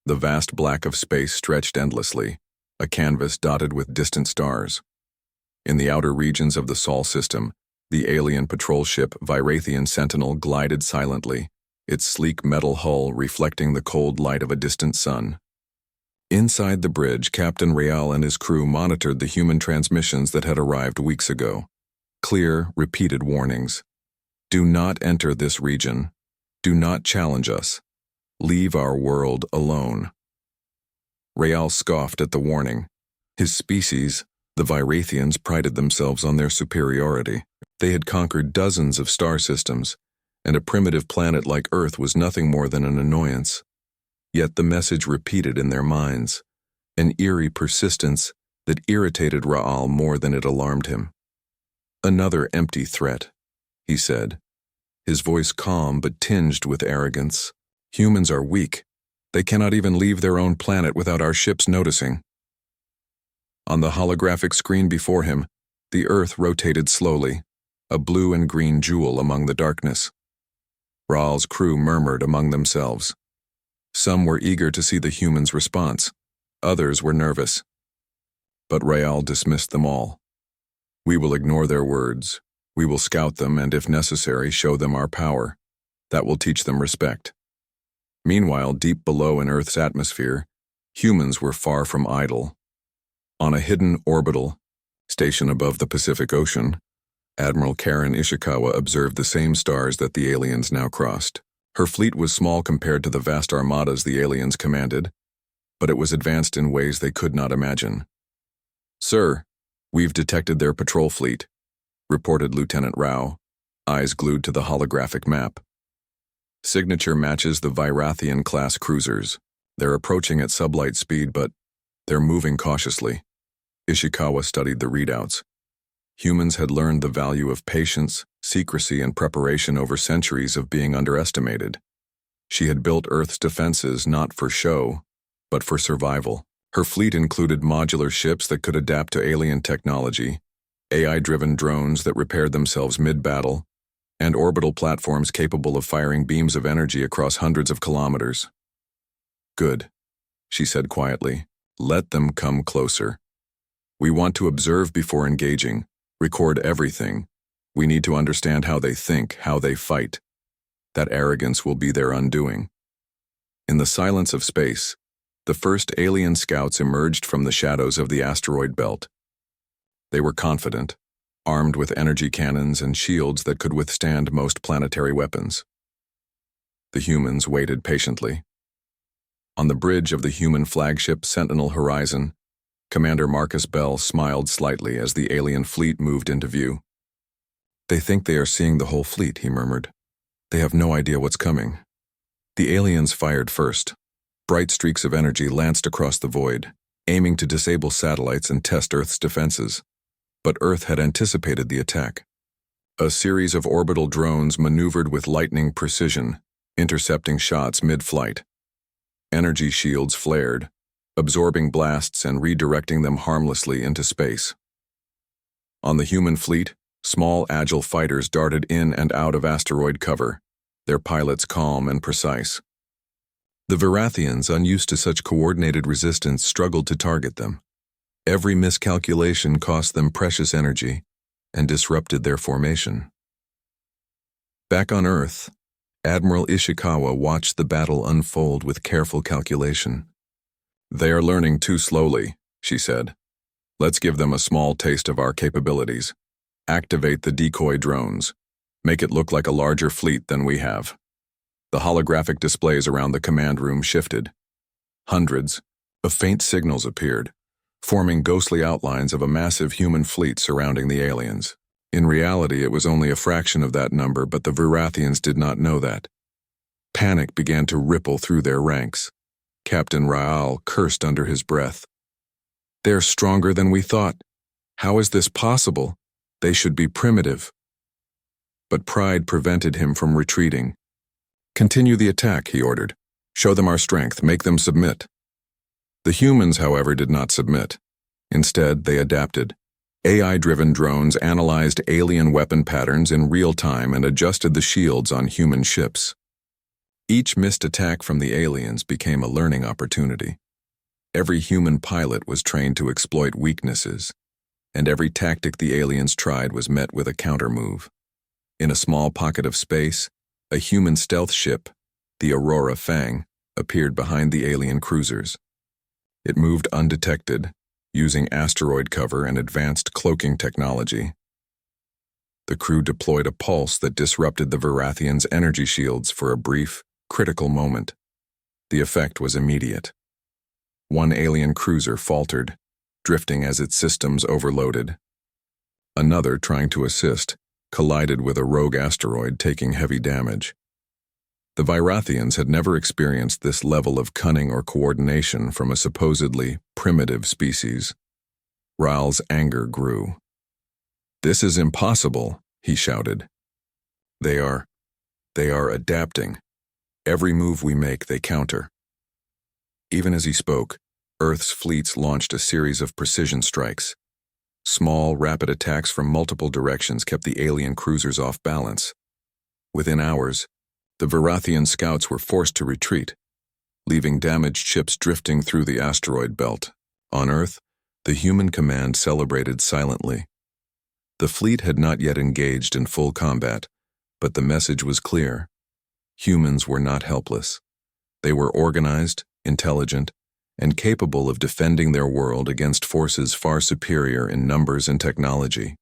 The vast black of space stretched endlessly, a canvas dotted with distant stars. In the outer regions of the Sol system, the alien patrol ship Virathian Sentinel glided silently, its sleek metal hull reflecting the cold light of a distant sun. Inside the bridge, Captain Real and his crew monitored the human transmissions that had arrived weeks ago. Clear, repeated warnings. Do not enter this region. Do not challenge us. Leave our world alone. Real scoffed at the warning. His species, the Virathians, prided themselves on their superiority. They had conquered dozens of star systems, and a primitive planet like Earth was nothing more than an annoyance. Yet the message repeated in their minds, an eerie persistence that irritated Raal more than it alarmed him. Another empty threat, he said, his voice calm but tinged with arrogance. Humans are weak. They cannot even leave their own planet without our ships noticing. On the holographic screen before him, the Earth rotated slowly, a blue and green jewel among the darkness. Raal's crew murmured among themselves. Some were eager to see the humans' response. Others were nervous. But Raal dismissed them all. We will ignore their words. We will scout them and, if necessary, show them our power. That will teach them respect. Meanwhile, deep below in Earth's atmosphere, humans were far from idle. On a hidden orbital, station above the Pacific Ocean, Admiral Karen Ishikawa observed the same stars that the aliens now crossed. Her fleet was small compared to the vast armadas the aliens commanded, but it was advanced in ways they could not imagine. "Sir, we've detected their patrol fleet," reported Lieutenant Rao, eyes glued to the holographic map. "Signature matches the Virathian-class cruisers. They're approaching at sublight speed, but they're moving cautiously." Ishikawa studied the readouts. Humans had learned the value of patience, secrecy, and preparation over centuries of being underestimated. She had built Earth's defenses not for show, but for survival. Her fleet included modular ships that could adapt to alien technology, AI-driven drones that repaired themselves mid-battle, and orbital platforms capable of firing beams of energy across hundreds of kilometers. "Good," she said quietly. "Let them come closer. We want to observe before engaging, record everything. We need to understand how they think, how they fight. That arrogance will be their undoing." In the silence of space, the first alien scouts emerged from the shadows of the asteroid belt. They were confident, armed with energy cannons and shields that could withstand most planetary weapons. The humans waited patiently. On the bridge of the human flagship Sentinel Horizon, Commander Marcus Bell smiled slightly as the alien fleet moved into view. "They think they are seeing the whole fleet," he murmured. "They have no idea what's coming." The aliens fired first. Bright streaks of energy lanced across the void, aiming to disable satellites and test Earth's defenses. But Earth had anticipated the attack. A series of orbital drones maneuvered with lightning precision, intercepting shots mid-flight. Energy shields flared, absorbing blasts and redirecting them harmlessly into space. On the human fleet, small, agile fighters darted in and out of asteroid cover, their pilots calm and precise. The Virathians, unused to such coordinated resistance, struggled to target them. Every miscalculation cost them precious energy and disrupted their formation. Back on Earth, Admiral Ishikawa watched the battle unfold with careful calculation. "They are learning too slowly," she said. "Let's give them a small taste of our capabilities. Activate the decoy drones. Make it look like a larger fleet than we have." The holographic displays around the command room shifted. Hundreds of faint signals appeared, forming ghostly outlines of a massive human fleet surrounding the aliens. In reality, it was only a fraction of that number, but the Virathians did not know that. Panic began to ripple through their ranks. Captain Raal cursed under his breath. "They're stronger than we thought. How is this possible? They should be primitive." But pride prevented him from retreating. "Continue the attack," he ordered. "Show them our strength, make them submit." The humans, however, did not submit. Instead, they adapted. AI-driven drones analyzed alien weapon patterns in real time and adjusted the shields on human ships. Each missed attack from the aliens became a learning opportunity. Every human pilot was trained to exploit weaknesses, and every tactic the aliens tried was met with a countermove. In a small pocket of space, a human stealth ship, the Aurora Fang, appeared behind the alien cruisers. It moved undetected, using asteroid cover and advanced cloaking technology. The crew deployed a pulse that disrupted the Varathians' energy shields for a brief, critical moment. The effect was immediate. One alien cruiser faltered, drifting as its systems overloaded. Another, trying to assist, collided with a rogue asteroid, taking heavy damage. The Varathians had never experienced this level of cunning or coordination from a supposedly primitive species. Raal's anger grew. "This is impossible," he shouted. They are adapting. Every move we make, they counter." Even as he spoke, Earth's fleets launched a series of precision strikes. Small, rapid attacks from multiple directions kept the alien cruisers off balance. Within hours, the Varathian scouts were forced to retreat, leaving damaged ships drifting through the asteroid belt. On Earth, the human command celebrated silently. The fleet had not yet engaged in full combat, but the message was clear. Humans were not helpless. They were organized, intelligent, and capable of defending their world against forces far superior in numbers and technology.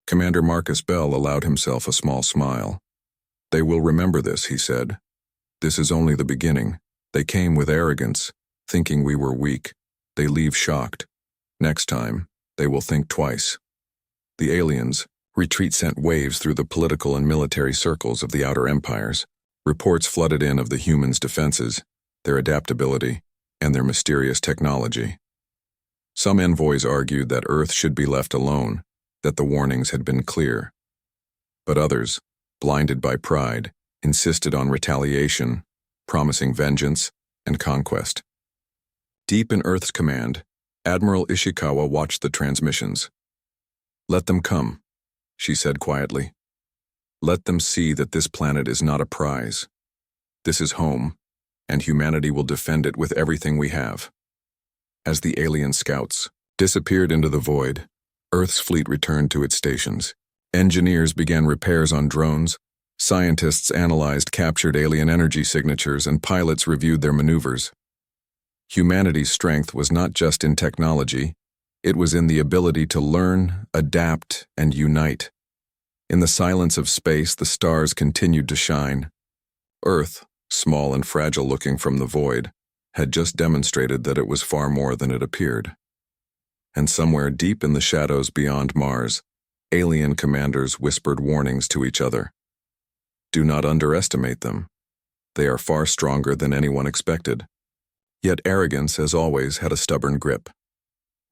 Commander Marcus Bell allowed himself a small smile. "They will remember this," he said. "This is only the beginning. They came with arrogance, thinking we were weak. They leave shocked. Next time, they will think twice." The aliens' retreat sent waves through the political and military circles of the outer empires. Reports flooded in of the humans' defenses, their adaptability, and their mysterious technology. Some envoys argued that Earth should be left alone, that the warnings had been clear. But others, blinded by pride, insisted on retaliation, promising vengeance and conquest. Deep in Earth's command, Admiral Ishikawa watched the transmissions. "Let them come," she said quietly. "Let them see that this planet is not a prize. This is home, and humanity will defend it with everything we have." As the alien scouts disappeared into the void, Earth's fleet returned to its stations. Engineers began repairs on drones, scientists analyzed captured alien energy signatures, and pilots reviewed their maneuvers. Humanity's strength was not just in technology, it was in the ability to learn, adapt, and unite. In the silence of space, the stars continued to shine. Earth, small and fragile looking from the void, had just demonstrated that it was far more than it appeared. And somewhere deep in the shadows beyond Mars, alien commanders whispered warnings to each other. Do not underestimate them. They are far stronger than anyone expected. Yet arrogance, as always, had a stubborn grip.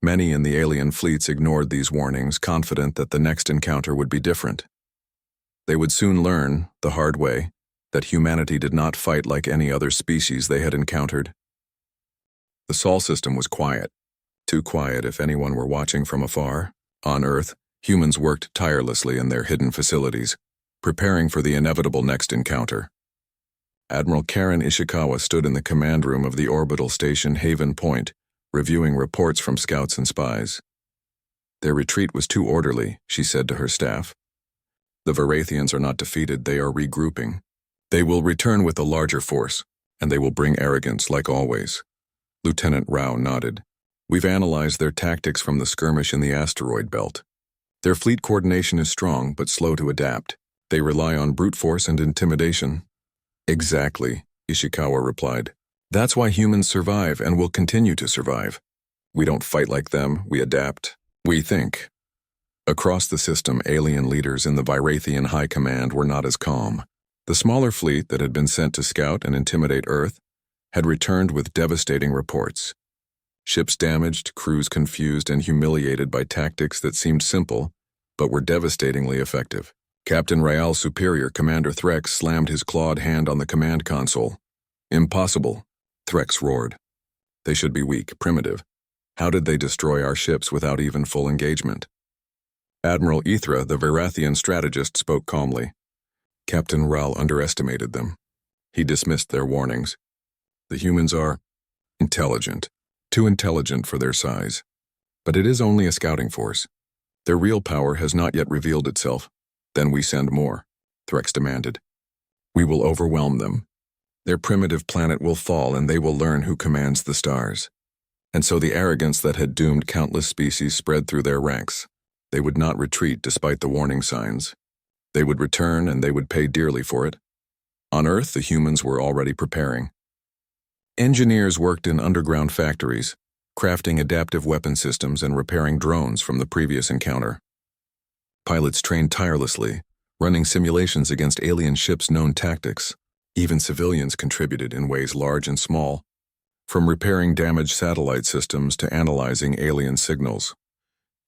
Many in the alien fleets ignored these warnings, confident that the next encounter would be different. They would soon learn, the hard way, that humanity did not fight like any other species they had encountered. The Sol system was quiet, too quiet if anyone were watching from afar. On Earth, humans worked tirelessly in their hidden facilities, preparing for the inevitable next encounter. Admiral Karen Ishikawa stood in the command room of the orbital station Haven Point, reviewing reports from scouts and spies. Their retreat was too orderly, she said to her staff. The Varathians are not defeated, they are regrouping. They will return with a larger force, and they will bring arrogance like always. Lieutenant Rao nodded. We've analyzed their tactics from the skirmish in the asteroid belt. Their fleet coordination is strong, but slow to adapt. They rely on brute force and intimidation. Exactly, Ishikawa replied. That's why humans survive and will continue to survive. We don't fight like them, we adapt. We think. Across the system, alien leaders in the Varathian High Command were not as calm. The smaller fleet that had been sent to scout and intimidate Earth had returned with devastating reports. Ships damaged, crews confused and humiliated by tactics that seemed simple, but were devastatingly effective. Captain Rael's superior, Commander Threx, slammed his clawed hand on the command console. Impossible, Threx roared. They should be weak, primitive. How did they destroy our ships without even full engagement? Admiral Ithra, the Varathian strategist, spoke calmly. Captain Rael underestimated them. He dismissed their warnings. The humans are intelligent, too intelligent for their size. But it is only a scouting force. Their real power has not yet revealed itself. Then we send more, Threx demanded. We will overwhelm them. Their primitive planet will fall and they will learn who commands the stars. And so the arrogance that had doomed countless species spread through their ranks. They would not retreat despite the warning signs. They would return and they would pay dearly for it. On Earth, the humans were already preparing. Engineers worked in underground factories, crafting adaptive weapon systems and repairing drones from the previous encounter. Pilots trained tirelessly, running simulations against alien ships' known tactics. Even civilians contributed in ways large and small, from repairing damaged satellite systems to analyzing alien signals.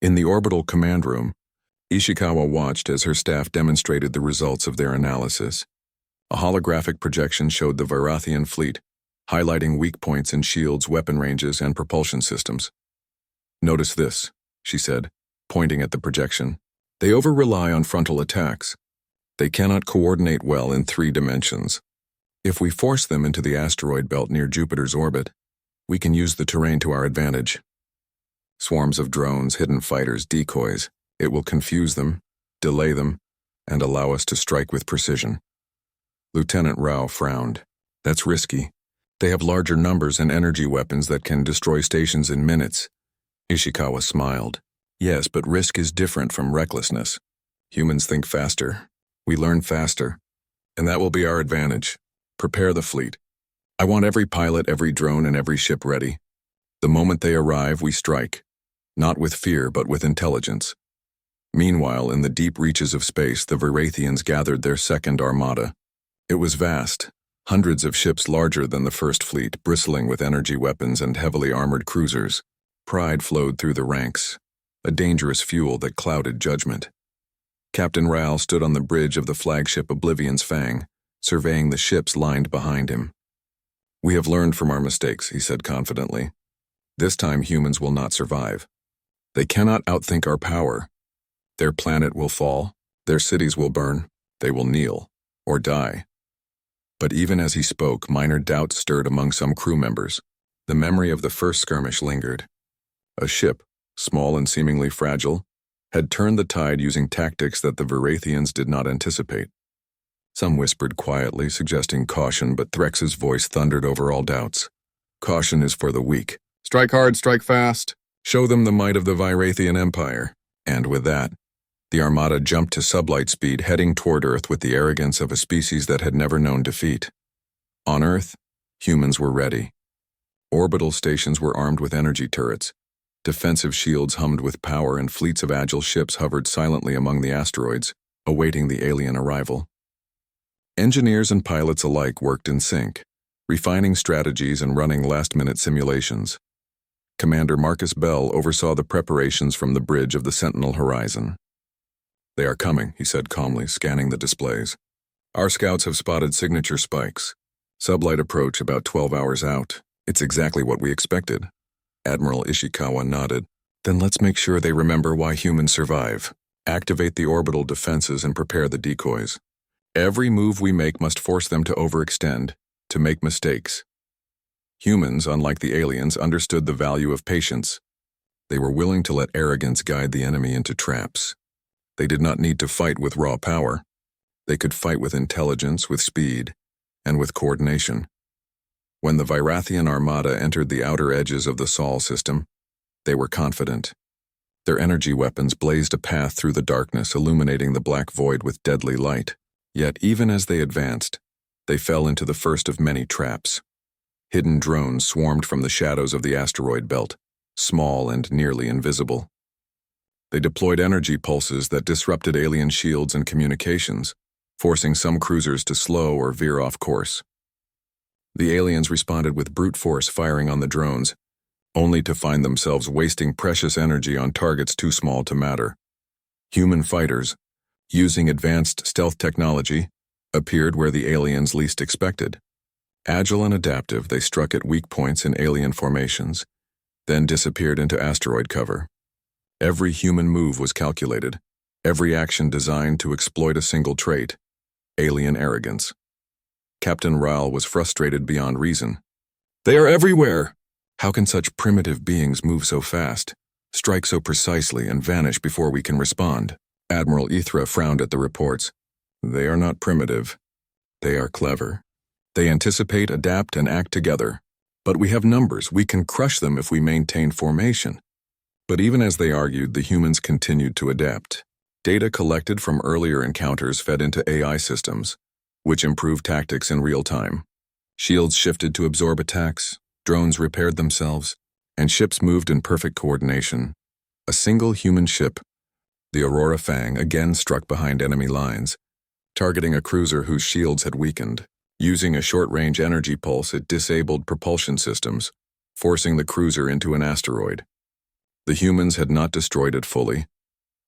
In the orbital command room, Ishikawa watched as her staff demonstrated the results of their analysis. A holographic projection showed the Varathian fleet, highlighting weak points in shields, weapon ranges, and propulsion systems. Notice this, she said, pointing at the projection. They over-rely on frontal attacks. They cannot coordinate well in 3 dimensions. If we force them into the asteroid belt near Jupiter's orbit, we can use the terrain to our advantage. Swarms of drones, hidden fighters, decoys. It will confuse them, delay them, and allow us to strike with precision. Lieutenant Rao frowned. That's risky. They have larger numbers and energy weapons that can destroy stations in minutes. Ishikawa smiled. Yes, but risk is different from recklessness. Humans think faster. We learn faster. And that will be our advantage. Prepare the fleet. I want every pilot, every drone, and every ship ready. The moment they arrive, we strike. Not with fear, but with intelligence. Meanwhile, in the deep reaches of space, the Varathians gathered their second armada. It was vast, hundreds of ships larger than the first fleet, bristling with energy weapons and heavily armored cruisers. Pride flowed through the ranks, a dangerous fuel that clouded judgment. Captain Rao stood on the bridge of the flagship Oblivion's Fang, surveying the ships lined behind him. We have learned from our mistakes, he said confidently. This time humans will not survive. They cannot outthink our power. Their planet will fall, their cities will burn, they will kneel, or die. But even as he spoke, minor doubts stirred among some crew members. The memory of the first skirmish lingered. A ship, small and seemingly fragile, had turned the tide using tactics that the Varathians did not anticipate. Some whispered quietly, suggesting caution, but Threx's voice thundered over all doubts. Caution is for the weak. Strike hard, strike fast. Show them the might of the Varathian Empire. And with that, the Armada jumped to sublight speed, heading toward Earth with the arrogance of a species that had never known defeat. On Earth, humans were ready. Orbital stations were armed with energy turrets. Defensive shields hummed with power, and fleets of agile ships hovered silently among the asteroids, awaiting the alien arrival. Engineers and pilots alike worked in sync, refining strategies and running last-minute simulations. Commander Marcus Bell oversaw the preparations from the bridge of the Sentinel horizon. They are coming, he said calmly, scanning the displays. Our scouts have spotted signature spikes. Sublight approach about 12 hours out. It's exactly what we expected. Admiral Ishikawa nodded. Then let's make sure they remember why humans survive. Activate the orbital defenses and prepare the decoys. Every move we make must force them to overextend, to make mistakes. Humans, unlike the aliens, understood the value of patience. They were willing to let arrogance guide the enemy into traps. They did not need to fight with raw power. They could fight with intelligence, with speed, and with coordination. When the Varathian Armada entered the outer edges of the Sol system, they were confident. Their energy weapons blazed a path through the darkness, illuminating the black void with deadly light. Yet even as they advanced, they fell into the first of many traps. Hidden drones swarmed from the shadows of the asteroid belt, small and nearly invisible. They deployed energy pulses that disrupted alien shields and communications, forcing some cruisers to slow or veer off course. The aliens responded with brute force, firing on the drones, only to find themselves wasting precious energy on targets too small to matter. Human fighters, using advanced stealth technology, appeared where the aliens least expected. Agile and adaptive, they struck at weak points in alien formations, then disappeared into asteroid cover. Every human move was calculated, every action designed to exploit a single trait: alien arrogance. Captain Ryle was frustrated beyond reason. They are everywhere! How can such primitive beings move so fast, strike so precisely, and vanish before we can respond? Admiral Ithra frowned at the reports. They are not primitive. They are clever. They anticipate, adapt, and act together. But we have numbers. We can crush them if we maintain formation. But even as they argued, the humans continued to adapt. Data collected from earlier encounters fed into AI systems, which improved tactics in real time. Shields shifted to absorb attacks, drones repaired themselves, and ships moved in perfect coordination. A single human ship, the Aurora Fang, again struck behind enemy lines, targeting a cruiser whose shields had weakened. Using a short-range energy pulse, it disabled propulsion systems, forcing the cruiser into an asteroid. The humans had not destroyed it fully,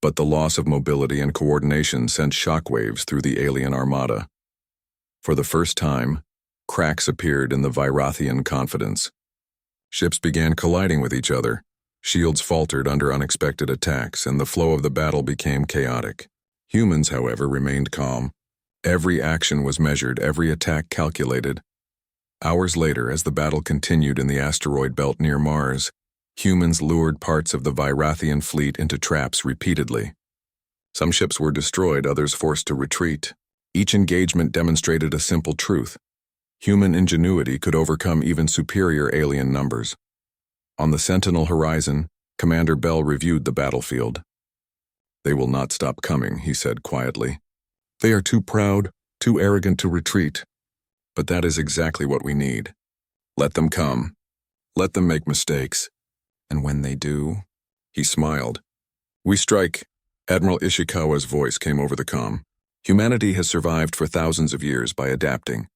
but the loss of mobility and coordination sent shockwaves through the alien armada. For the first time, cracks appeared in the Virathian confidence. Ships began colliding with each other, shields faltered under unexpected attacks, and the flow of the battle became chaotic. Humans, however, remained calm. Every action was measured, every attack calculated. Hours later, as the battle continued in the asteroid belt near Mars, humans lured parts of the Virathian fleet into traps repeatedly. Some ships were destroyed, others forced to retreat. Each engagement demonstrated a simple truth. Human ingenuity could overcome even superior alien numbers. On the Sentinel horizon, Commander Bell reviewed the battlefield. They will not stop coming, he said quietly. They are too proud, too arrogant to retreat. But that is exactly what we need. Let them come. Let them make mistakes. And when they do, he smiled. We strike. Admiral Ishikawa's voice came over the comm. Humanity has survived for thousands of years by adapting.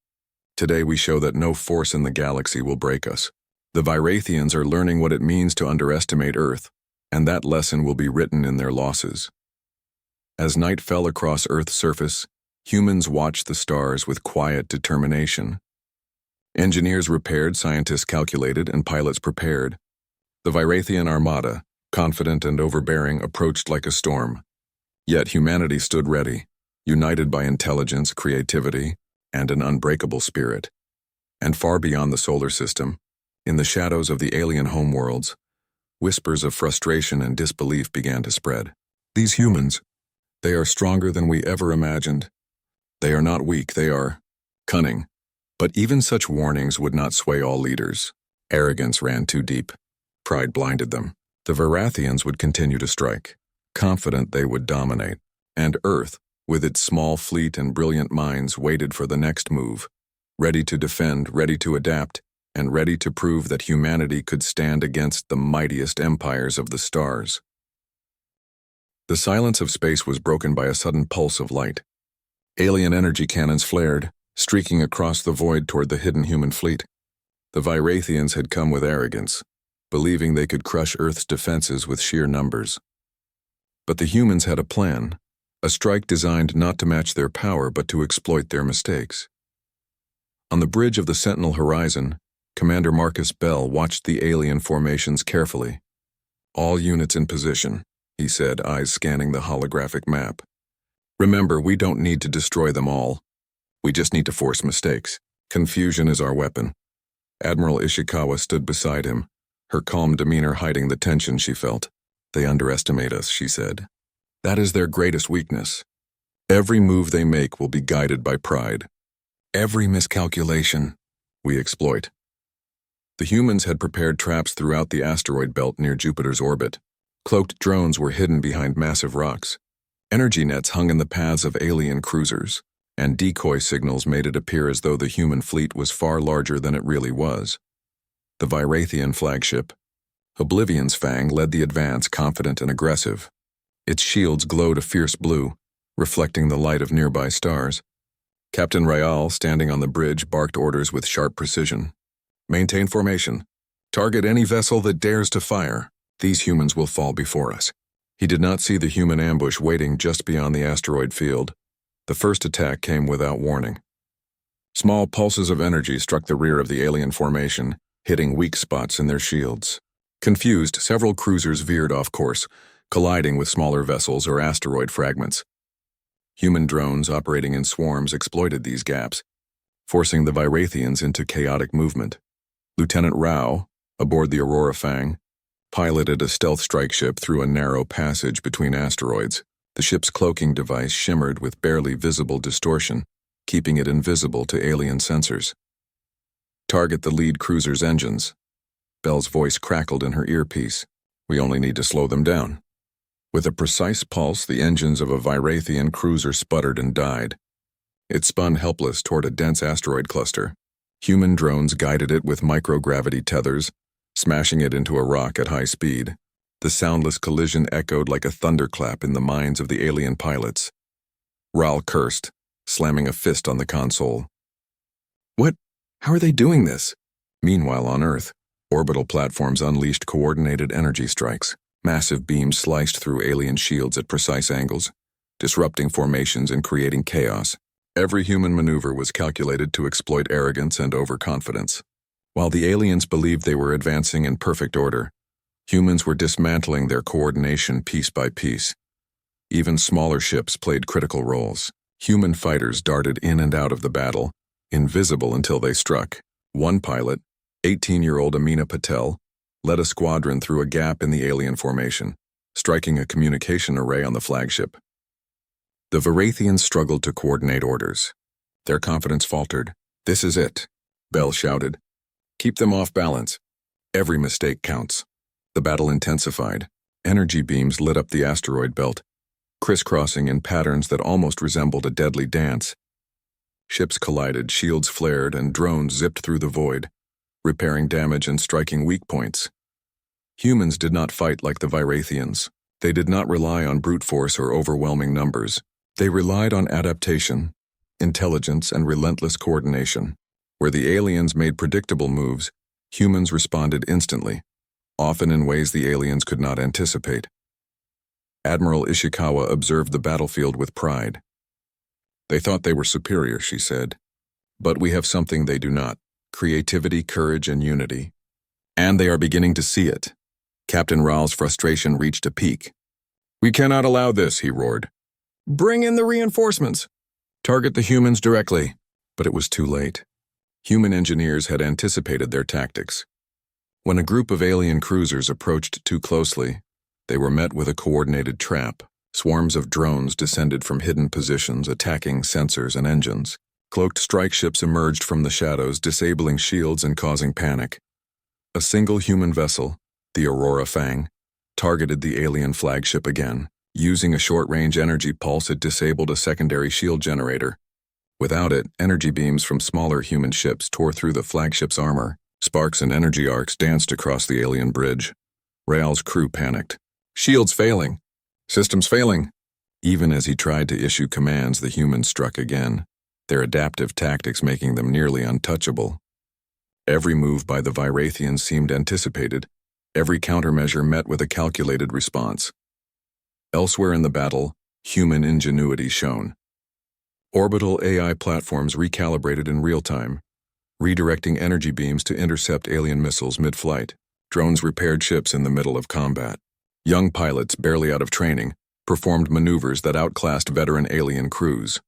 Today we show that no force in the galaxy will break us. The Virathians are learning what it means to underestimate Earth, and that lesson will be written in their losses. As night fell across Earth's surface, humans watched the stars with quiet determination. Engineers repaired, scientists calculated, and pilots prepared. The Virathian armada, confident and overbearing, approached like a storm. Yet humanity stood ready, united by intelligence, creativity, and an unbreakable spirit. And far beyond the solar system, in the shadows of the alien homeworlds, whispers of frustration and disbelief began to spread. These humans, they are stronger than we ever imagined. They are not weak, they are cunning. But even such warnings would not sway all leaders. Arrogance ran too deep. Pride blinded them. The Virathians would continue to strike, confident they would dominate. And Earth, with its small fleet and brilliant minds, waited for the next move, ready to defend, ready to adapt, and ready to prove that humanity could stand against the mightiest empires of the stars. The silence of space was broken by a sudden pulse of light. Alien energy cannons flared, streaking across the void toward the hidden human fleet. The Virathians had come with arrogance, believing they could crush Earth's defenses with sheer numbers. But the humans had a plan, a strike designed not to match their power but to exploit their mistakes. On the bridge of the Sentinel horizon, Commander Marcus Bell watched the alien formations carefully. All units in position, he said, eyes scanning the holographic map. Remember, we don't need to destroy them all. We just need to force mistakes. Confusion is our weapon. Admiral Ishikawa stood beside him, her calm demeanor hiding the tension she felt. They underestimate us, she said. That is their greatest weakness. Every move they make will be guided by pride. Every miscalculation, we exploit. The humans had prepared traps throughout the asteroid belt near Jupiter's orbit. Cloaked drones were hidden behind massive rocks. Energy nets hung in the paths of alien cruisers, and decoy signals made it appear as though the human fleet was far larger than it really was. The Virathian flagship, Oblivion's Fang, led the advance, confident and aggressive. Its shields glowed a fierce blue, reflecting the light of nearby stars. Captain Ryle, standing on the bridge, barked orders with sharp precision. Maintain formation. Target any vessel that dares to fire. These humans will fall before us. He did not see the human ambush waiting just beyond the asteroid field. The first attack came without warning. Small pulses of energy struck the rear of the alien formation, hitting weak spots in their shields. Confused, several cruisers veered off course, colliding with smaller vessels or asteroid fragments. Human drones operating in swarms exploited these gaps. forcing the Virathians into chaotic movement. Lieutenant Rao, aboard the Aurora Fang, piloted a stealth strike ship through a narrow passage between asteroids. The ship's cloaking device shimmered with barely visible distortion, keeping it invisible to alien sensors. "Target the lead cruiser's engines." Belle's voice crackled in her earpiece. "We only need to slow them down." With a precise pulse, the engines of a Virathian cruiser sputtered and died. It spun helpless toward a dense asteroid cluster. Human drones guided it with microgravity tethers, smashing it into a rock at high speed. The soundless collision echoed like a thunderclap in the minds of the alien pilots. Rahl cursed, slamming a fist on the console. "What? How are they doing this?" Meanwhile, on Earth, orbital platforms unleashed coordinated energy strikes. Massive beams sliced through alien shields at precise angles, disrupting formations and creating chaos. Every human maneuver was calculated to exploit arrogance and overconfidence. While the aliens believed they were advancing in perfect order, humans were dismantling their coordination piece by piece. Even smaller ships played critical roles. Human fighters darted in and out of the battle, invisible until they struck. One pilot, 18-year-old Amina Patel, led a squadron through a gap in the alien formation, striking a communication array on the flagship. The Virathians struggled to coordinate orders. Their confidence faltered. "This is it," Belle shouted. "Keep them off balance. Every mistake counts." The battle intensified. Energy beams lit up the asteroid belt, crisscrossing in patterns that almost resembled a deadly dance. Ships collided, shields flared, and drones zipped through the void, repairing damage and striking weak points. Humans did not fight like the Virathians. They did not rely on brute force or overwhelming numbers. They relied on adaptation, intelligence, and relentless coordination. Where the aliens made predictable moves, humans responded instantly, often in ways the aliens could not anticipate. Admiral Ishikawa observed the battlefield with pride. "They thought they were superior," she said. "But we have something they do not: creativity, courage, and unity. And they are beginning to see it." Captain Rahl's frustration reached a peak. "We cannot allow this," he roared. "Bring in the reinforcements. Target the humans directly." But it was too late. Human engineers had anticipated their tactics. When a group of alien cruisers approached too closely, they were met with a coordinated trap. Swarms of drones descended from hidden positions, attacking sensors and engines. Cloaked strike ships emerged from the shadows, disabling shields and causing panic. A single human vessel, the Aurora Fang, targeted the alien flagship again. Using a short-range energy pulse, it disabled a secondary shield generator. Without it, energy beams from smaller human ships tore through the flagship's armor. Sparks and energy arcs danced across the alien bridge. Rahl's crew panicked. "Shields failing! Systems failing!" Even as he tried to issue commands, the humans struck again, their adaptive tactics making them nearly untouchable. Every move by the Virathians seemed anticipated. Every countermeasure met with a calculated response. Elsewhere in the battle, human ingenuity shone. Orbital AI platforms recalibrated in real time, redirecting energy beams to intercept alien missiles mid-flight. Drones repaired ships in the middle of combat. Young pilots, barely out of training, performed maneuvers that outclassed veteran alien crews.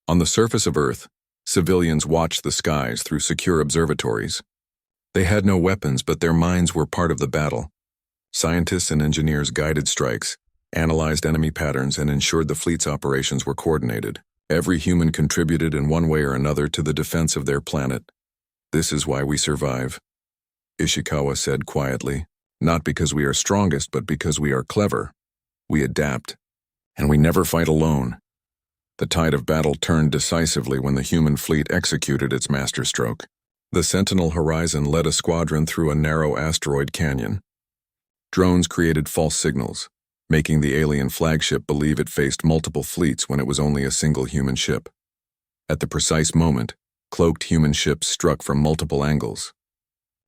On the surface of Earth, civilians watched the skies through secure observatories. They had no weapons, but their minds were part of the battle. Scientists and engineers guided strikes, analyzed enemy patterns, and ensured the fleet's operations were coordinated. Every human contributed in one way or another to the defense of their planet. "This is why we survive," Ishikawa said quietly. "Not because we are strongest, but because we are clever. We adapt, and we never fight alone." The tide of battle turned decisively when the human fleet executed its masterstroke. The Sentinel Horizon led a squadron through a narrow asteroid canyon. Drones created false signals, making the alien flagship believe it faced multiple fleets when it was only a single human ship. At the precise moment, cloaked human ships struck from multiple angles.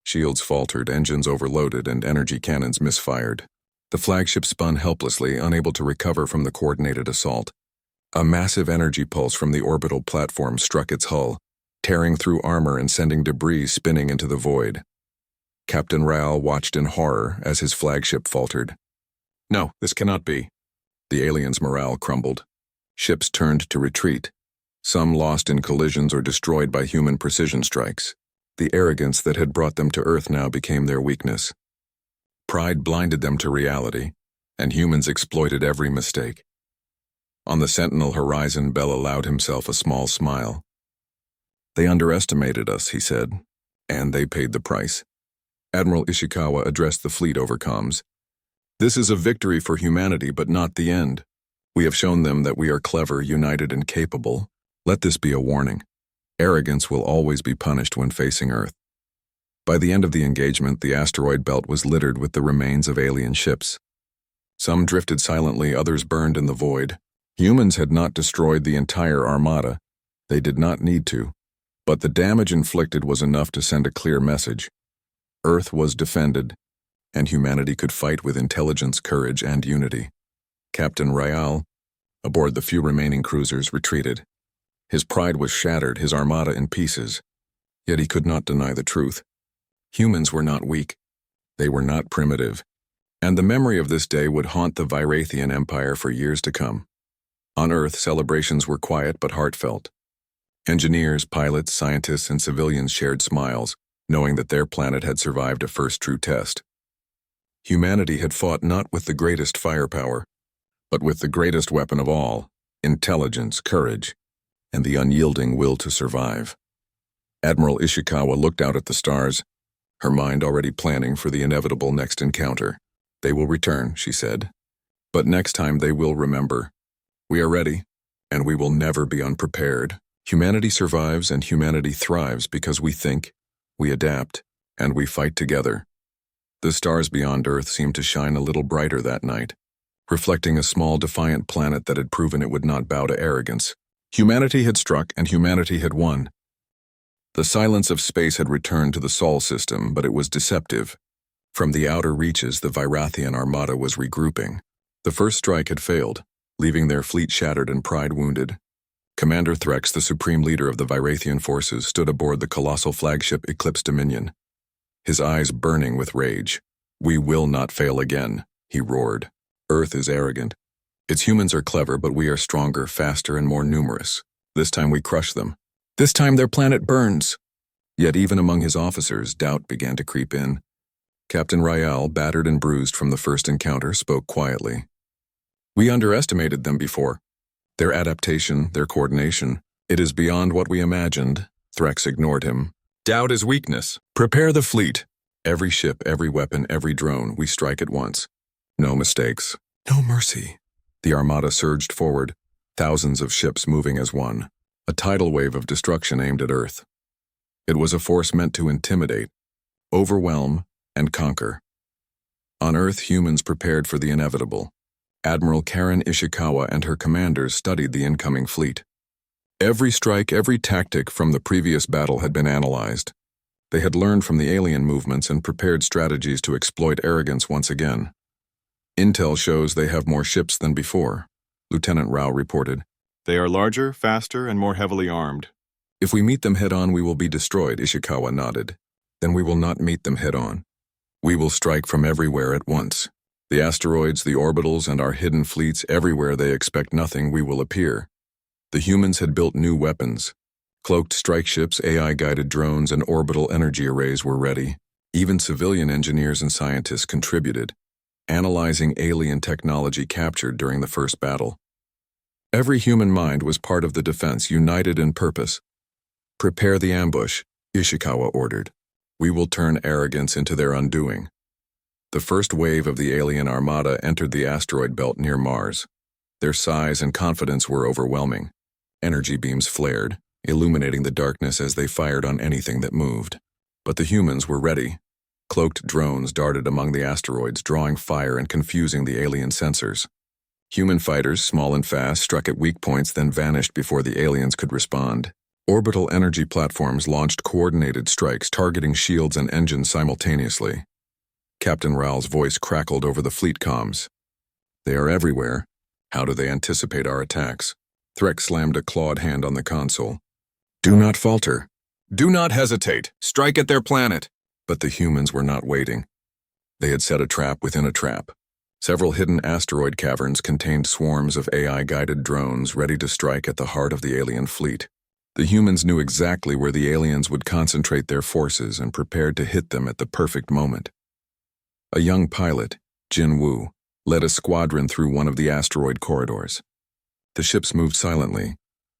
Shields faltered, engines overloaded, and energy cannons misfired. The flagship spun helplessly, unable to recover from the coordinated assault. A massive energy pulse from the orbital platform struck its hull, tearing through armor and sending debris spinning into the void. Captain Rahl watched in horror as his flagship faltered. "No, this cannot be." The aliens' morale crumbled. Ships turned to retreat. some lost in collisions or destroyed by human precision strikes. The arrogance that had brought them to Earth now became their weakness. Pride blinded them to reality, and humans exploited every mistake. On the Sentinel horizon, Bell allowed himself a small smile. "They underestimated us," he said, "and they paid the price." Admiral Ishikawa addressed the fleet over comms. "This is a victory for humanity, but not the end. We have shown them that we are clever, united, and capable. Let this be a warning. Arrogance will always be punished when facing Earth." By the end of the engagement, the asteroid belt was littered with the remains of alien ships. Some drifted silently, others burned in the void. Humans had not destroyed the entire Armada. They did not need to. But the damage inflicted was enough to send a clear message. Earth was defended, and humanity could fight with intelligence, courage, and unity. Captain Ryal, aboard the few remaining cruisers, retreated. His pride was shattered, his armada in pieces. Yet he could not deny the truth. Humans were not weak. They were not primitive. And the memory of this day would haunt the Virathian Empire for years to come. On Earth, celebrations were quiet but heartfelt. Engineers, pilots, scientists, and civilians shared smiles, knowing that their planet had survived a first true test. Humanity had fought not with the greatest firepower, but with the greatest weapon of all, intelligence, courage, and the unyielding will to survive. Admiral Ishikawa looked out at the stars, her mind already planning for the inevitable next encounter. "They will return," she said. "But next time they will remember. We are ready, and we will never be unprepared. Humanity survives and humanity thrives because we think, we adapt, and we fight together." The stars beyond Earth seemed to shine a little brighter that night, reflecting a small, defiant planet that had proven it would not bow to arrogance. Humanity had struck, and humanity had won. The silence of space had returned to the Sol system, but it was deceptive. From the outer reaches, the Virathian Armada was regrouping. The first strike had failed, leaving their fleet shattered and pride wounded. Commander Threx, the supreme leader of the Virathian forces, stood aboard the colossal flagship Eclipse Dominion, his eyes burning with rage. "We will not fail again," he roared. "Earth is arrogant. Its humans are clever, but we are stronger, faster, and more numerous. This time we crush them. This time their planet burns." Yet even among his officers, doubt began to creep in. Captain Ryal, battered and bruised from the first encounter, spoke quietly. "We underestimated them before. Their adaptation, their coordination, it is beyond what we imagined." Threx ignored him. "Doubt is weakness. Prepare the fleet. Every ship, every weapon, every drone, we strike at once. No mistakes. No mercy." The Armada surged forward, thousands of ships moving as one, a tidal wave of destruction aimed at Earth. It was a force meant to intimidate, overwhelm, and conquer. On Earth, humans prepared for the inevitable. Admiral Karen Ishikawa and her commanders studied the incoming fleet. Every strike, every tactic from the previous battle had been analyzed. They had learned from the alien movements and prepared strategies to exploit arrogance once again. "Intel shows they have more ships than before," Lieutenant Rao reported. "They are larger, faster, and more heavily armed." "If we meet them head-on, we will be destroyed," Ishikawa nodded. "Then we will not meet them head-on. We will strike from everywhere at once. The asteroids, the orbitals, and our hidden fleets, everywhere they expect nothing, we will appear." The humans had built new weapons. Cloaked strike ships, AI-guided drones, and orbital energy arrays were ready. Even civilian engineers and scientists contributed, analyzing alien technology captured during the first battle. Every human mind was part of the defense, united in purpose. "Prepare the ambush," Ishikawa ordered. "We will turn arrogance into their undoing." The first wave of the alien armada entered the asteroid belt near Mars. Their size and confidence were overwhelming. Energy beams flared, illuminating the darkness as they fired on anything that moved. But the humans were ready. Cloaked drones darted among the asteroids, drawing fire and confusing the alien sensors. Human fighters, small and fast, struck at weak points, then vanished before the aliens could respond. Orbital energy platforms launched coordinated strikes, targeting shields and engines simultaneously. Captain Raoul's voice crackled over the fleet comms. "They are everywhere. How do they anticipate our attacks?" Threx slammed a clawed hand on the console. "Do not falter. Do not hesitate. Strike at their planet." But the humans were not waiting. They had set a trap within a trap. Several hidden asteroid caverns contained swarms of AI-guided drones ready to strike at the heart of the alien fleet. The humans knew exactly where the aliens would concentrate their forces and prepared to hit them at the perfect moment. A young pilot, Jin Woo, led a squadron through one of the asteroid corridors. The ships moved silently,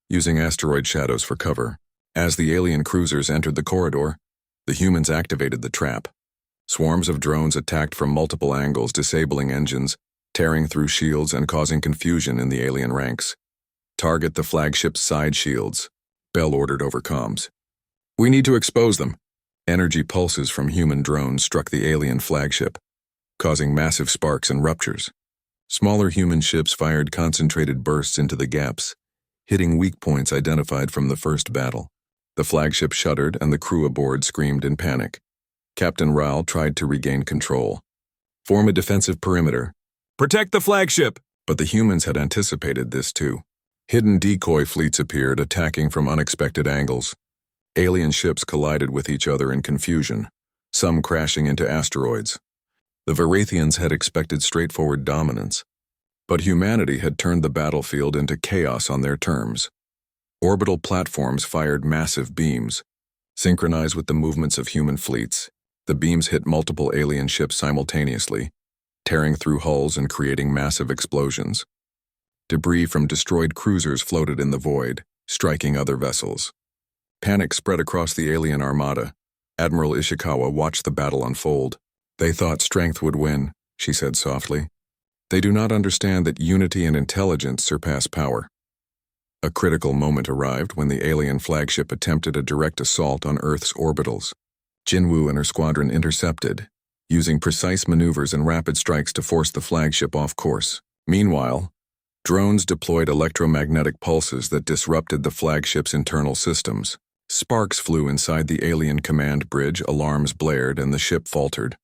using asteroid shadows for cover. As the alien cruisers entered the corridor, the humans activated the trap. Swarms of drones attacked from multiple angles, disabling engines, tearing through shields and causing confusion in the alien ranks. "Target the flagship's side shields," Bell ordered over comms. "We need to expose them." Energy pulses from human drones struck the alien flagship, causing massive sparks and ruptures. Smaller human ships fired concentrated bursts into the gaps, hitting weak points identified from the first battle. The flagship shuddered and the crew aboard screamed in panic. Captain Rao tried to regain control. "Form a defensive perimeter. Protect the flagship!" But the humans had anticipated this too. Hidden decoy fleets appeared, attacking from unexpected angles. Alien ships collided with each other in confusion, some crashing into asteroids. The Varathians had expected straightforward dominance, but humanity had turned the battlefield into chaos on their terms. Orbital platforms fired massive beams, synchronized with the movements of human fleets. The beams hit multiple alien ships simultaneously, tearing through hulls and creating massive explosions. Debris from destroyed cruisers floated in the void, striking other vessels. Panic spread across the alien armada. Admiral Ishikawa watched the battle unfold. "They thought strength would win," she said softly. "They do not understand that unity and intelligence surpass power." A critical moment arrived when the alien flagship attempted a direct assault on Earth's orbitals. Jinwoo and her squadron intercepted, using precise maneuvers and rapid strikes to force the flagship off course. Meanwhile, drones deployed electromagnetic pulses that disrupted the flagship's internal systems. Sparks flew inside the alien command bridge, alarms blared, and the ship faltered.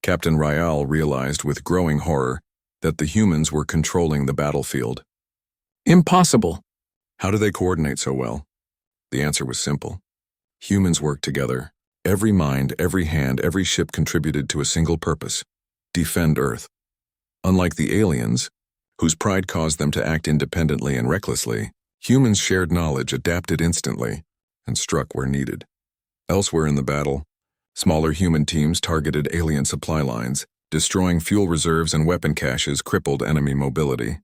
Captain Ryal realized with growing horror that the humans were controlling the battlefield. "Impossible." How do they coordinate so well? The answer was simple. Humans worked together. Every mind, every hand, every ship contributed to a single purpose: defend Earth. Unlike the aliens, whose pride caused them to act independently and recklessly, humans shared knowledge, adapted instantly, and struck where needed. Elsewhere in the battle, smaller human teams targeted alien supply lines, destroying fuel reserves and weapon caches crippled enemy mobility.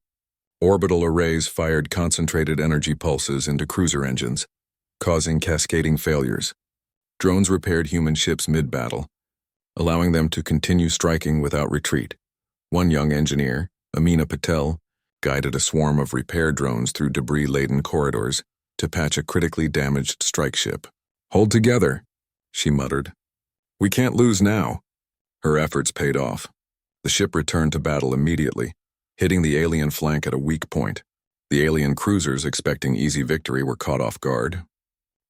Orbital arrays fired concentrated energy pulses into cruiser engines, causing cascading failures. Drones repaired human ships mid-battle, allowing them to continue striking without retreat. One young engineer, Amina Patel, guided a swarm of repair drones through debris-laden corridors to patch a critically damaged strike ship. "Hold together," she muttered. "We can't lose now." Her efforts paid off. The ship returned to battle immediately, hitting the alien flank at a weak point. The alien cruisers, expecting easy victory, were caught off guard.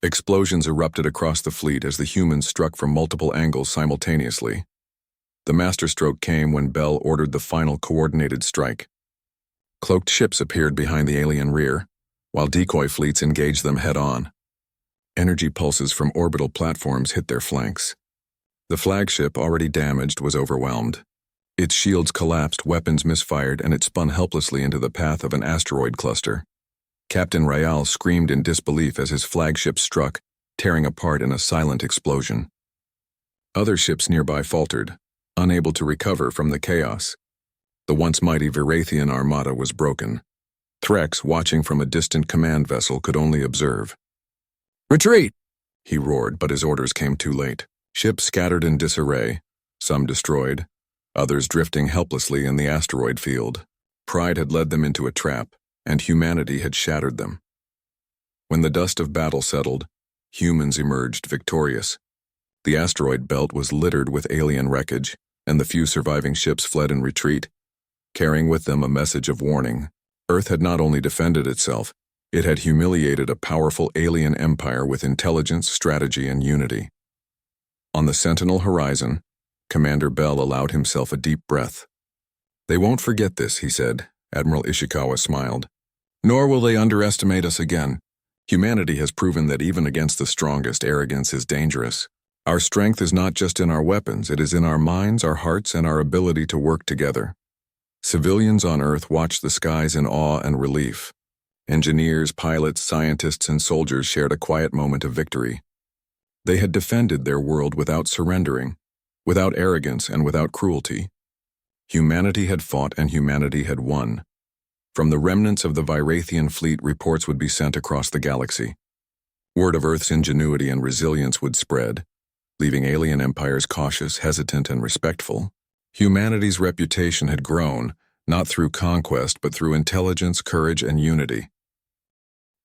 Explosions erupted across the fleet as the humans struck from multiple angles simultaneously. The masterstroke came when Bell ordered the final coordinated strike. Cloaked ships appeared behind the alien rear, while decoy fleets engaged them head-on. Energy pulses from orbital platforms hit their flanks. The flagship, already damaged, was overwhelmed. Its shields collapsed, weapons misfired, and it spun helplessly into the path of an asteroid cluster. Captain Ryal screamed in disbelief as his flagship struck, tearing apart in a silent explosion. Other ships nearby faltered, unable to recover from the chaos. The once mighty Varathian armada was broken. Threx, watching from a distant command vessel, could only observe. "Retreat!" he roared, but his orders came too late. Ships scattered in disarray, some destroyed, others drifting helplessly in the asteroid field. Pride had led them into a trap, and humanity had shattered them. When the dust of battle settled, humans emerged victorious. The asteroid belt was littered with alien wreckage, and the few surviving ships fled in retreat, carrying with them a message of warning. Earth had not only defended itself, it had humiliated a powerful alien empire with intelligence, strategy, and unity. On the Sentinel horizon, Commander Bell allowed himself a deep breath. "They won't forget this," he said. Admiral Ishikawa smiled. "Nor will they underestimate us again. Humanity has proven that even against the strongest, arrogance is dangerous. Our strength is not just in our weapons, it is in our minds, our hearts, and our ability to work together." Civilians on Earth watched the skies in awe and relief. Engineers, pilots, scientists, and soldiers shared a quiet moment of victory. They had defended their world without surrendering, without arrogance, and without cruelty. Humanity had fought and humanity had won. From the remnants of the Virathian fleet, reports would be sent across the galaxy. Word of Earth's ingenuity and resilience would spread, leaving alien empires cautious, hesitant, and respectful. Humanity's reputation had grown, not through conquest, but through intelligence, courage, and unity.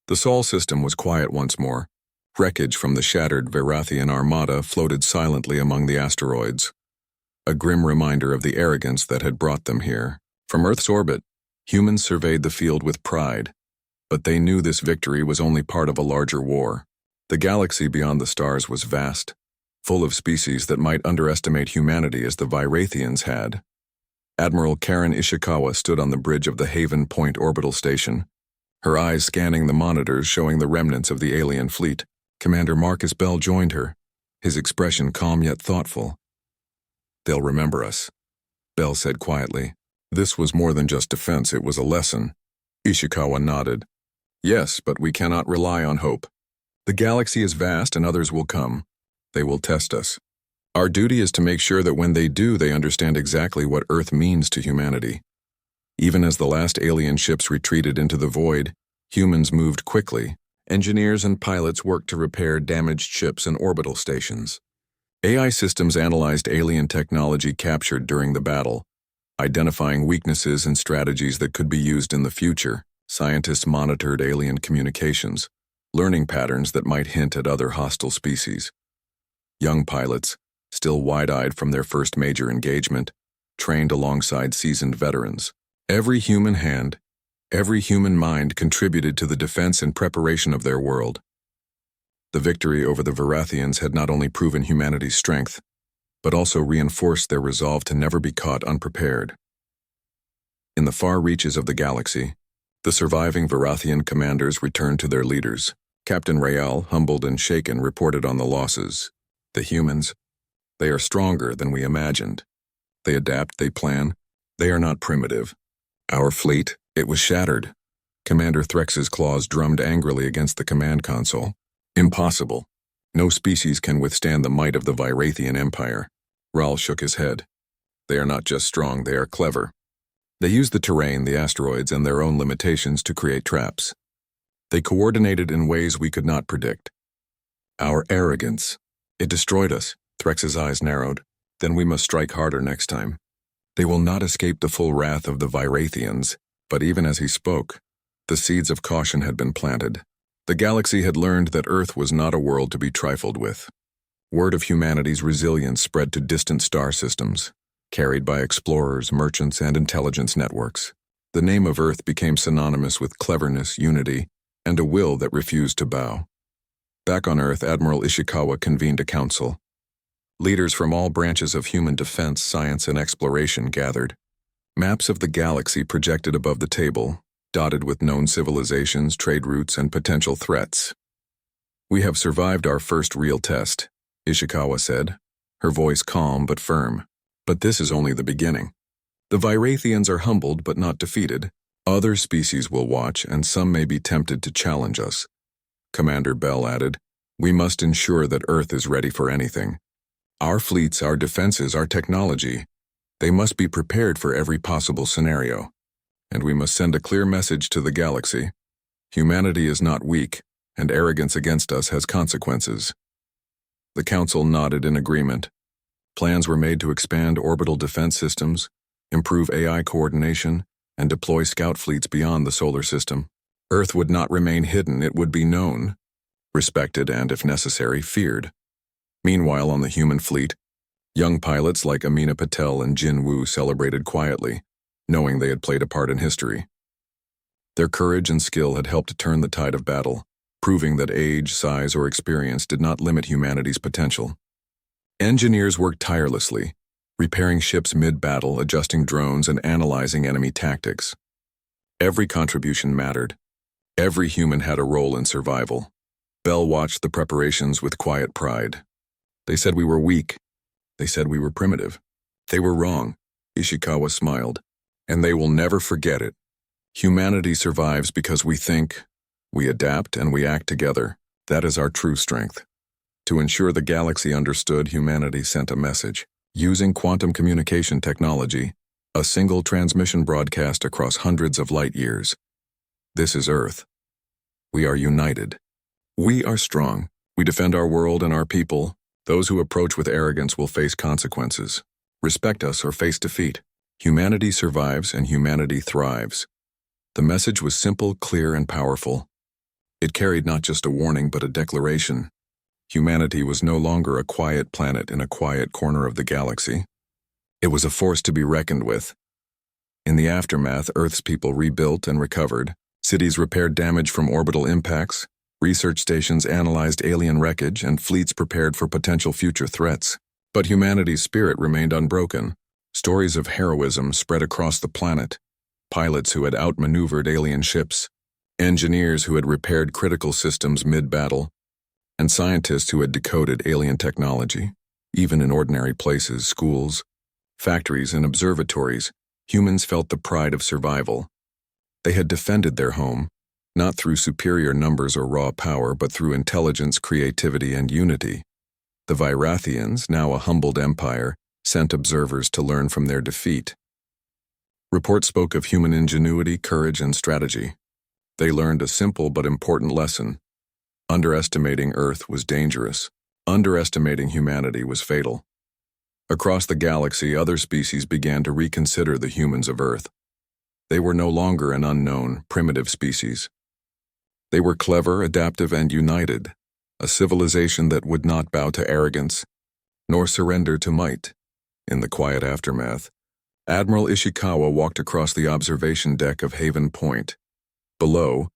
The Sol system was quiet once more. Wreckage from the shattered Virathian Armada floated silently among the asteroids, a grim reminder of the arrogance that had brought them here. From Earth's orbit, humans surveyed the field with pride, but they knew this victory was only part of a larger war. The galaxy beyond the stars was vast, full of species that might underestimate humanity as the Virathians had. Admiral Karen Ishikawa stood on the bridge of the Haven Point orbital station, her eyes scanning the monitors showing the remnants of the alien fleet. Commander Marcus Bell joined her, his expression calm yet thoughtful. "They'll remember us," Bell said quietly. "This was more than just defense, it was a lesson." Ishikawa nodded. "Yes, but we cannot rely on hope. The galaxy is vast and others will come. They will test us. Our duty is to make sure that when they do, they understand exactly what Earth means to humanity." Even as the last alien ships retreated into the void, humans moved quickly. Engineers and pilots worked to repair damaged ships and orbital stations. AI systems analyzed alien technology captured during the battle, identifying weaknesses and strategies that could be used in the future. Scientists monitored alien communications, learning patterns that might hint at other hostile species. Young pilots, still wide-eyed from their first major engagement, trained alongside seasoned veterans. Every human hand, every human mind contributed to the defense and preparation of their world. The victory over the Virathians had not only proven humanity's strength, but also reinforced their resolve to never be caught unprepared. In the far reaches of the galaxy, the surviving Virathian commanders returned to their leaders. Captain Rayal, humbled and shaken, reported on the losses. "The humans, they are stronger than we imagined. They adapt, they plan. They are not primitive. Our fleet, it was shattered." Commander Threx's claws drummed angrily against the command console. "Impossible. No species can withstand the might of the Virathian Empire." Rahl shook his head. "They are not just strong, they are clever. They use the terrain, the asteroids, and their own limitations to create traps. They coordinated in ways we could not predict. Our arrogance, it destroyed us." Threx's eyes narrowed. "Then we must strike harder next time. They will not escape the full wrath of the Virathians." But even as he spoke, the seeds of caution had been planted. The galaxy had learned that Earth was not a world to be trifled with. Word of humanity's resilience spread to distant star systems, carried by explorers, merchants, and intelligence networks. The name of Earth became synonymous with cleverness, unity, and a will that refused to bow. Back on Earth, Admiral Ishikawa convened a council. Leaders from all branches of human defense, science, and exploration gathered. Maps of the galaxy projected above the table, dotted with known civilizations, trade routes, and potential threats. "We have survived our first real test," Ishikawa said, her voice calm but firm. "But this is only the beginning. The Virathians are humbled but not defeated. Other species will watch, and some may be tempted to challenge us." Commander Bell added, "We must ensure that Earth is ready for anything. Our fleets, our defenses, our technology, they must be prepared for every possible scenario. And we must send a clear message to the galaxy. Humanity is not weak, and arrogance against us has consequences." The council nodded in agreement. Plans were made to expand orbital defense systems, improve AI coordination, and deploy scout fleets beyond the solar system. Earth would not remain hidden, it would be known, respected, and, if necessary, feared. Meanwhile, on the human fleet, young pilots like Amina Patel and Jin Woo celebrated quietly, knowing they had played a part in history. Their courage and skill had helped to turn the tide of battle, proving that age, size, or experience did not limit humanity's potential. Engineers worked tirelessly, repairing ships mid-battle, adjusting drones, and analyzing enemy tactics. Every contribution mattered. Every human had a role in survival. Bell watched the preparations with quiet pride. "They said we were weak. They said we were primitive. They were wrong." Ishikawa smiled. and they will never forget it. Humanity survives because we think, we adapt, and we act together. That is our true strength. To ensure the galaxy understood, humanity sent a message. Using quantum communication technology, a single transmission broadcast across hundreds of light years. This is Earth. We are united. We are strong. We defend our world and our people. Those who approach with arrogance will face consequences. Respect us or face defeat. Humanity survives and humanity thrives. The message was simple, clear, and powerful. It carried not just a warning but a declaration. Humanity was no longer a quiet planet in a quiet corner of the galaxy. It was a force to be reckoned with. In the aftermath, Earth's people rebuilt and recovered. Cities repaired damage from orbital impacts. Research stations analyzed alien wreckage, and fleets prepared for potential future threats. But humanity's spirit remained unbroken. Stories of heroism spread across the planet. Pilots who had outmaneuvered alien ships, engineers who had repaired critical systems mid-battle, and scientists who had decoded alien technology. Even in ordinary places, schools, factories, and observatories, humans felt the pride of survival. They had defended their home, not through superior numbers or raw power, but through intelligence, creativity, and unity. The Virathians, now a humbled empire, sent observers to learn from their defeat. Reports spoke of human ingenuity, courage, and strategy. They learned a simple but important lesson. Underestimating Earth was dangerous. Underestimating humanity was fatal. Across the galaxy, other species began to reconsider the humans of Earth. They were no longer an unknown, primitive species. They were clever, adaptive, and united, a civilization that would not bow to arrogance, nor surrender to might. In the quiet aftermath, Admiral Ishikawa walked across the observation deck of Haven Point. Below,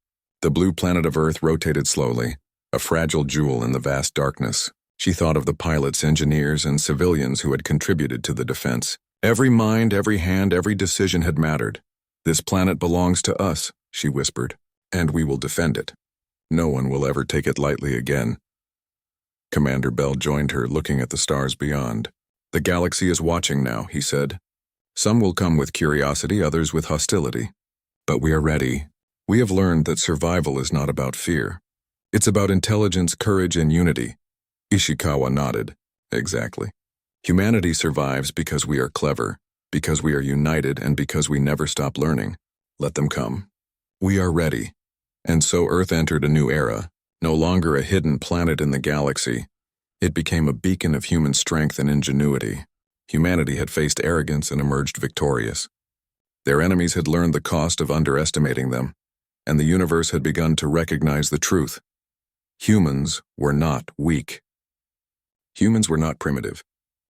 the blue planet of Earth rotated slowly, a fragile jewel in the vast darkness. She thought of the pilots, engineers, and civilians who had contributed to the defense. Every mind, every hand, every decision had mattered. "This planet belongs to us," she whispered, "and we will defend it. No one will ever take it lightly again." Commander Bell joined her, looking at the stars beyond. "The galaxy is watching now," he said. "Some will come with curiosity, others with hostility. But we are ready. We have learned that survival is not about fear. It's about intelligence, courage, and unity." Ishikawa nodded. "Exactly. Humanity survives because we are clever, because we are united, and because we never stop learning. Let them come. We are ready." And so Earth entered a new era, no longer a hidden planet in the galaxy. It became a beacon of human strength and ingenuity. Humanity had faced arrogance and emerged victorious. Their enemies had learned the cost of underestimating them, and the universe had begun to recognize the truth. Humans were not weak. Humans were not primitive.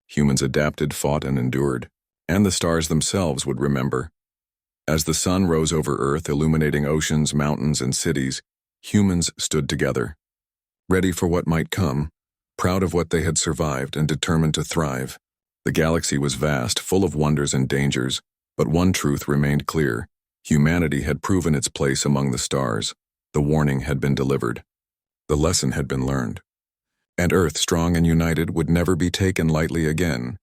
Humans adapted, fought, and endured. And the stars themselves would remember. As the sun rose over Earth, illuminating oceans, mountains, and cities, humans stood together, ready for what might come, proud of what they had survived and determined to thrive. The galaxy was vast, full of wonders and dangers, but one truth remained clear. Humanity had proven its place among the stars. The warning had been delivered. The lesson had been learned. And Earth, strong and united, would never be taken lightly again.